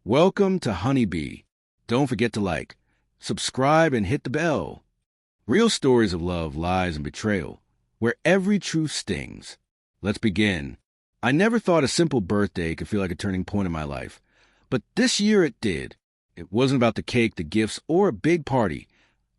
Welcome to Honeybee. Don't forget to like, subscribe, and hit the bell. Real stories of love, lies, and betrayal, where every truth stings. Let's begin. I never thought a simple birthday could feel like a turning point in my life, but this year it did. It wasn't about the cake, the gifts, or a big party.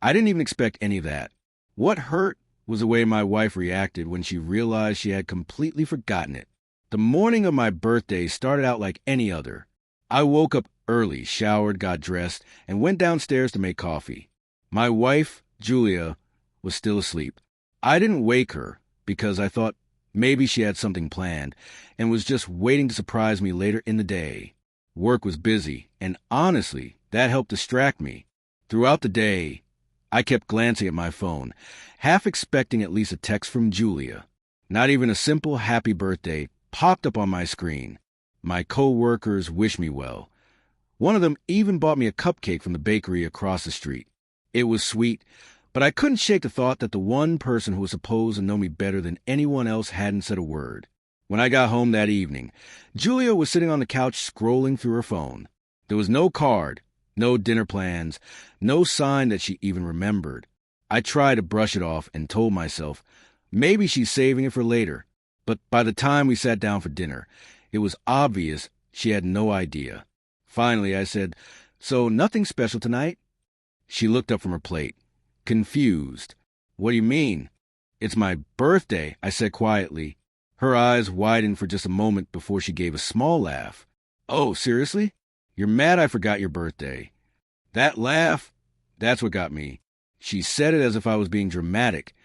I didn't even expect any of that. What hurt was the way my wife reacted when she realized she had completely forgotten it. The morning of my birthday started out like any other. I woke up early, showered, got dressed, and went downstairs to make coffee. My wife, Julia, was still asleep. I didn't wake her because I thought maybe she had something planned and was just waiting to surprise me later in the day. Work was busy, and honestly, that helped distract me. Throughout the day, I kept glancing at my phone, half expecting at least a text from Julia. Not even a simple happy birthday popped up on my screen. My co-workers wished me well. One of them even bought me a cupcake from the bakery across the street. It was sweet, but I couldn't shake the thought that the one person who was supposed to know me better than anyone else hadn't said a word. When I got home that evening, Julia was sitting on the couch scrolling through her phone. There was no card, no dinner plans, no sign that she even remembered. I tried to brush it off and told myself, maybe she's saving it for later. But by the time we sat down for dinner, it was obvious she had no idea. Finally, I said, "So nothing special tonight?" She looked up from her plate, confused. "What do you mean?" "It's my birthday," I said quietly. Her eyes widened for just a moment before she gave a small laugh. "Oh, seriously? You're mad I forgot your birthday?" That laugh, that's what got me. She said it as if I was being dramatic,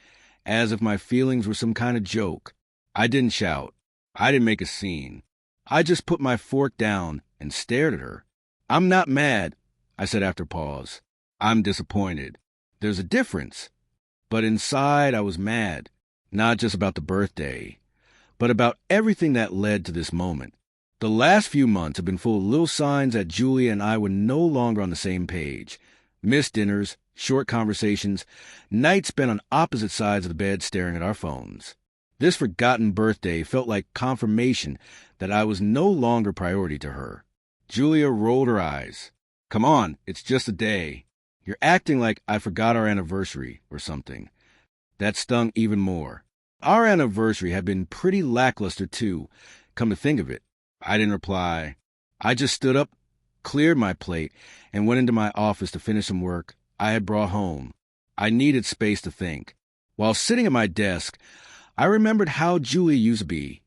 as if my feelings were some kind of joke. I didn't shout. I didn't make a scene. I just put my fork down and stared at her. "I'm not mad," I said after a pause. "I'm disappointed. There's a difference." But inside I was mad, not just about the birthday, but about everything that led to this moment. The last few months have been full of little signs that Julia and I were no longer on the same page. Missed dinners, short conversations, nights spent on opposite sides of the bed staring at our phones. This forgotten birthday felt like confirmation that I was no longer priority to her. Julia rolled her eyes. "Come on, it's just a day. You're acting like I forgot our anniversary or something." That stung even more. Our anniversary had been pretty lackluster too, come to think of it. I didn't reply. I just stood up, cleared my plate, and went into my office to finish some work I had brought home. I needed space to think. While sitting at my desk, I remembered how Julia used to be.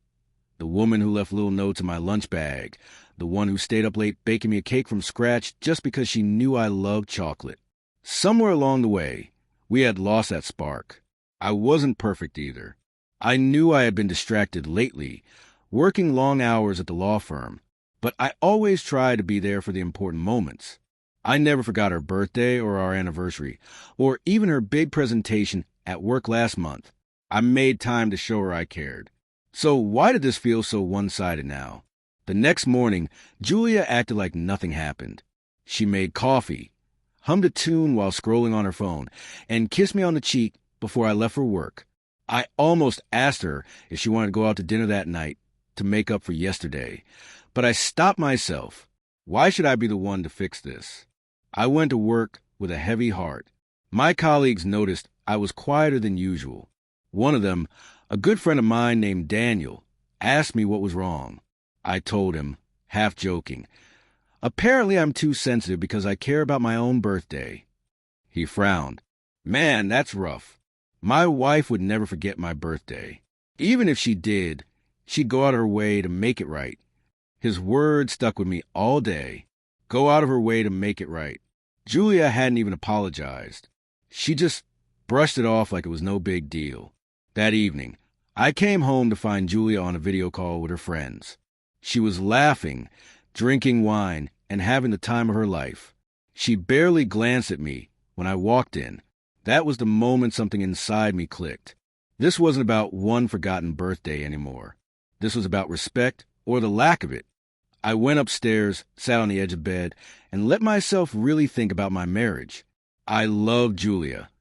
The woman who left little notes in my lunch bag. The one who stayed up late baking me a cake from scratch just because she knew I loved chocolate. Somewhere along the way, we had lost that spark. I wasn't perfect either. I knew I had been distracted lately, working long hours at the law firm, but I always tried to be there for the important moments. I never forgot her birthday or our anniversary, or even her big presentation at work last month. I made time to show her I cared. So why did this feel so one-sided now? The next morning, Julia acted like nothing happened. She made coffee, hummed a tune while scrolling on her phone, and kissed me on the cheek before I left for work. I almost asked her if she wanted to go out to dinner that night to make up for yesterday, but I stopped myself. Why should I be the one to fix this? I went to work with a heavy heart. My colleagues noticed I was quieter than usual. One of them, a good friend of mine named Daniel, asked me what was wrong. I told him, half joking. Apparently I'm too sensitive because I care about my own birthday. He frowned. "Man, that's rough. My wife would never forget my birthday. Even if she did, she'd go out of her way to make it right." His words stuck with me all day. Go out of her way to make it right. Julia hadn't even apologized. She just brushed it off like it was no big deal. That evening, I came home to find Julia on a video call with her friends. She was laughing, drinking wine, and having the time of her life. She barely glanced at me when I walked in. That was the moment something inside me clicked. This wasn't about one forgotten birthday anymore. This was about respect, or the lack of it. I went upstairs, sat on the edge of bed, and let myself really think about my marriage. I loved Julia,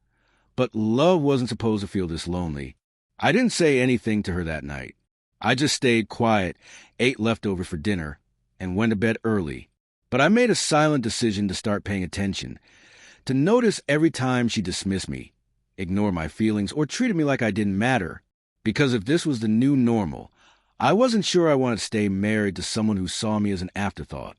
but love wasn't supposed to feel this lonely. I didn't say anything to her that night. I just stayed quiet, ate leftovers for dinner, and went to bed early. But I made a silent decision to start paying attention, to notice every time she dismissed me, ignored my feelings, or treated me like I didn't matter. Because if this was the new normal, I wasn't sure I wanted to stay married to someone who saw me as an afterthought.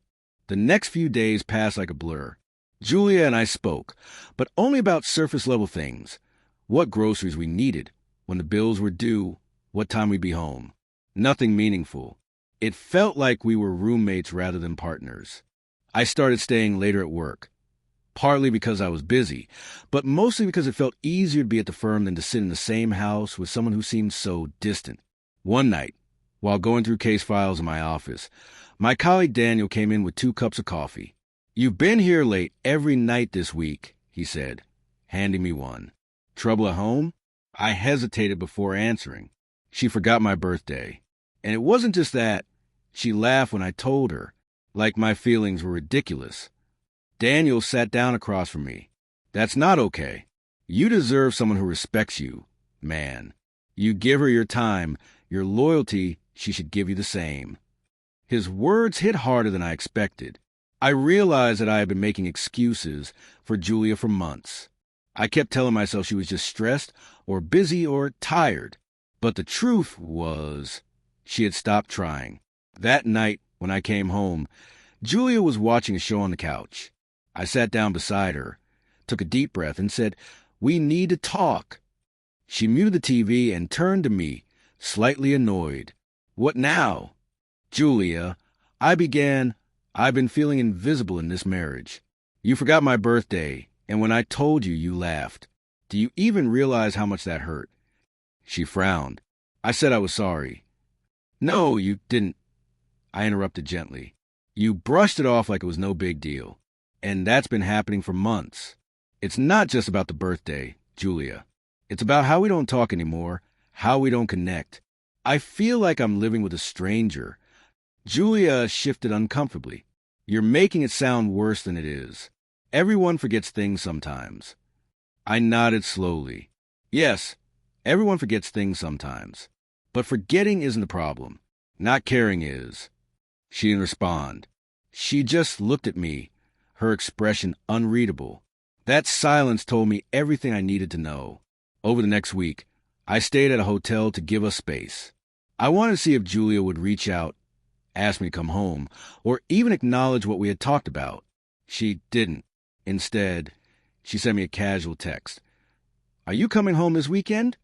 The next few days passed like a blur. Julia and I spoke, but only about surface-level things. What groceries we needed, when the bills were due, what time we'd be home. Nothing meaningful. It felt like we were roommates rather than partners. I started staying later at work, partly because I was busy, but mostly because it felt easier to be at the firm than to sit in the same house with someone who seemed so distant. One night, while going through case files in my office, my colleague Daniel came in with 2 cups of coffee. "You've been here late every night this week," he said, handing me one. "Trouble at home?" I hesitated before answering. She forgot my birthday. And it wasn't just that. She laughed when I told her, like my feelings were ridiculous. Daniel sat down across from me. "That's not okay. You deserve someone who respects you, man. You give her your time, your loyalty, she should give you the same." His words hit harder than I expected. I realized that I had been making excuses for Julia for months. I kept telling myself she was just stressed or busy or tired. But the truth was, she had stopped trying. That night, when I came home, Julia was watching a show on the couch. I sat down beside her, took a deep breath, and said, "We need to talk." She muted the TV and turned to me, slightly annoyed. "What now?" "Julia," I began, "I've been feeling invisible in this marriage. You forgot my birthday, and when I told you, you laughed. Do you even realize how much that hurt?" She frowned. I said I was sorry. "No, you didn't," I interrupted gently. "You brushed it off like it was no big deal. And that's been happening for months. It's not just about the birthday, Julia. It's about how we don't talk anymore, how we don't connect. I feel like I'm living with a stranger." Julia shifted uncomfortably. "You're making it sound worse than it is. Everyone forgets things sometimes." I nodded slowly. "Yes, everyone forgets things sometimes. But forgetting isn't the problem. Not caring is." She didn't respond. She just looked at me, her expression unreadable. That silence told me everything I needed to know. Over the next week, I stayed at a hotel to give us space. I wanted to see if Julia would reach out, ask me to come home, or even acknowledge what we had talked about. She didn't. Instead, she sent me a casual text. "Are you coming home this weekend?"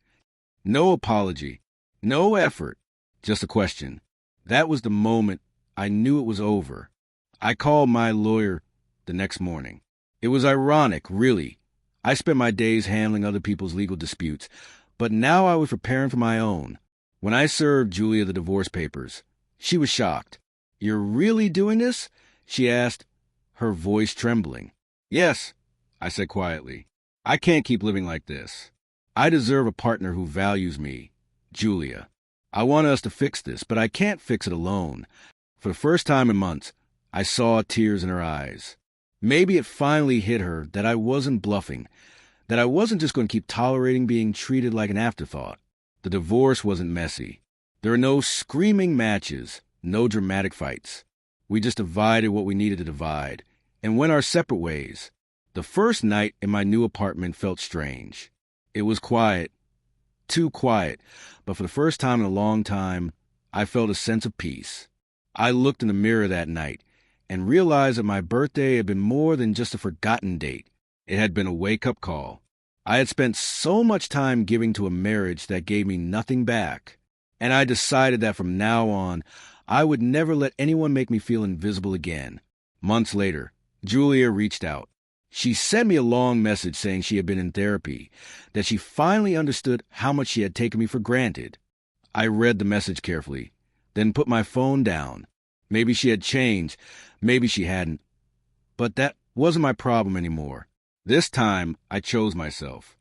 No apology, no effort, just a question. That was the moment I knew it was over. I called my lawyer the next morning. It was ironic, really. I spent my days handling other people's legal disputes, but now I was preparing for my own. When I served Julia the divorce papers, she was shocked. "You're really doing this?" she asked, her voice trembling. "Yes," I said quietly. "I can't keep living like this. I deserve a partner who values me, Julia. I want us to fix this, but I can't fix it alone." For the first time in months, I saw tears in her eyes. Maybe it finally hit her that I wasn't bluffing, that I wasn't just going to keep tolerating being treated like an afterthought. The divorce wasn't messy. There were no screaming matches, no dramatic fights. We just divided what we needed to divide and went our separate ways. The first night in my new apartment felt strange. It was quiet, too quiet, but for the first time in a long time, I felt a sense of peace. I looked in the mirror that night and realized that my birthday had been more than just a forgotten date. It had been a wake-up call. I had spent so much time giving to a marriage that gave me nothing back, and I decided that from now on, I would never let anyone make me feel invisible again. Months later, Julia reached out. She sent me a long message saying she had been in therapy, that she finally understood how much she had taken me for granted. I read the message carefully, then put my phone down. Maybe she had changed, maybe she hadn't. But that wasn't my problem anymore. This time, I chose myself.